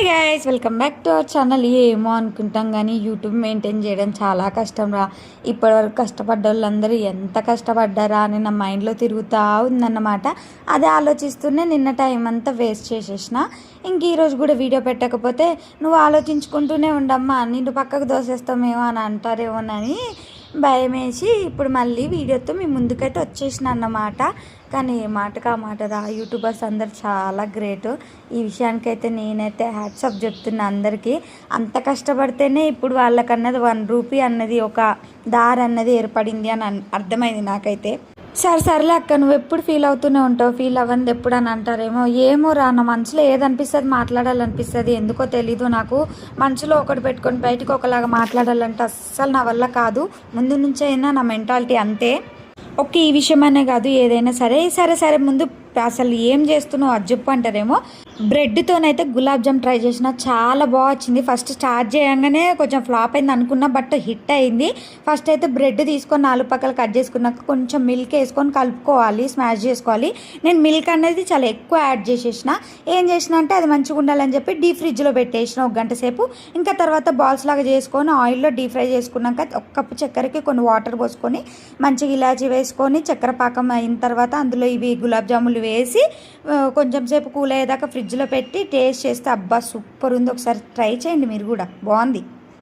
Guys welcome back to our channel. ఏమో అనుకుంటాం కానీ యూట్యూబ్ మెయింటైన్ చేయడం చాలా కష్టం రా. ఇప్పటివరకు కష్టపడ్డ వాళ్ళందరూ ఎంత కష్టపడ్డారా అని నా మైండ్లో తిరుగుతూ ఉందన్నమాట. అదే ఆలోచిస్తూనే నిన్న టైం అంతా వేస్ట్ చేసేసిన. ఇంక ఈరోజు కూడా వీడియో పెట్టకపోతే నువ్వు ఆలోచించుకుంటూనే ఉండమ్మా, నిన్ను పక్కకు దోసేస్తామేమో అని అంటారేమోనని భయం వేసి ఇప్పుడు మళ్ళీ వీడియోతో మీ ముందుకైతే వచ్చేసిన అన్నమాట. కానీ ఏ మాటకు ఆ మాట రా, యూట్యూబర్స్ అందరు చాలా గ్రేట్. ఈ విషయానికైతే నేనైతే హ్యాట్స్ ఆఫ్ చెప్తున్నా అందరికీ. అంత కష్టపడితేనే ఇప్పుడు వాళ్ళకన్నది ₹1 అన్నది ఒక దారి అన్నది ఏర్పడింది అని అర్థమైంది నాకైతే. సర్లే అక్క, నువ్వు ఎప్పుడు ఫీల్ అవుతూనే ఉంటావు, ఫీల్ అవ్వంది ఎప్పుడు అని అంటారేమో. ఏమో రా, నా మనసులో ఏదనిపిస్తుంది మాట్లాడాలనిపిస్తుంది, ఎందుకో తెలీదు. నాకు మనసులో ఒకటి పెట్టుకొని బయటకు ఒకలాగా మాట్లాడాలంటే అస్సలు నా వల్ల కాదు. ముందు నుంచే అయినా నా మెంటాలిటీ అంతే. ఓకే, ఈ విషయమనే కాదు, ఏదైనా సరే ముందు అసలు ఏం చేస్తున్నావు అది చెప్పు అంటారేమో. బ్రెడ్తోనైతే గులాబ్ జామ్ ట్రై చేసిన, చాలా బాగా వచ్చింది. ఫస్ట్ స్టార్ట్ చేయగానే కొంచెం ఫ్లాప్ అయింది అనుకున్నా, బట్ హిట్ అయింది. ఫస్ట్ అయితే బ్రెడ్ తీసుకొని 4 పక్కలు కట్ చేసుకున్నాక కొంచెం మిల్క్ వేసుకొని కలుపుకోవాలి, స్మాష్ చేసుకోవాలి. నేను మిల్క్ అనేది చాలా ఎక్కువ యాడ్ చేసేసిన. ఏం చేసిన అంటే అది మంచిగా ఉండాలని చెప్పి డీప్ ఫ్రిడ్జ్లో పెట్టేసిన 1 గంట సేపు. ఇంకా తర్వాత బాల్స్ లాగా చేసుకొని ఆయిల్లో డీప్ ఫ్రై చేసుకున్నాక 1 కప్పు చక్కెరకి కొన్ని వాటర్ పోసుకొని మంచిగా ఇలాచి వేసుకొని చక్కెర పాకం అయిన తర్వాత అందులో ఇవి గులాబ్ జాములు వేసి కొంచెం సేపు కూల్ అయ్యేదాకా ఫ్రిడ్జ్లో పెట్టి టేస్ట్ చేస్తే అబ్బా సూపర్ ఉంది. ఒకసారి ట్రై చేయండి మీరు కూడా, బాగుంది.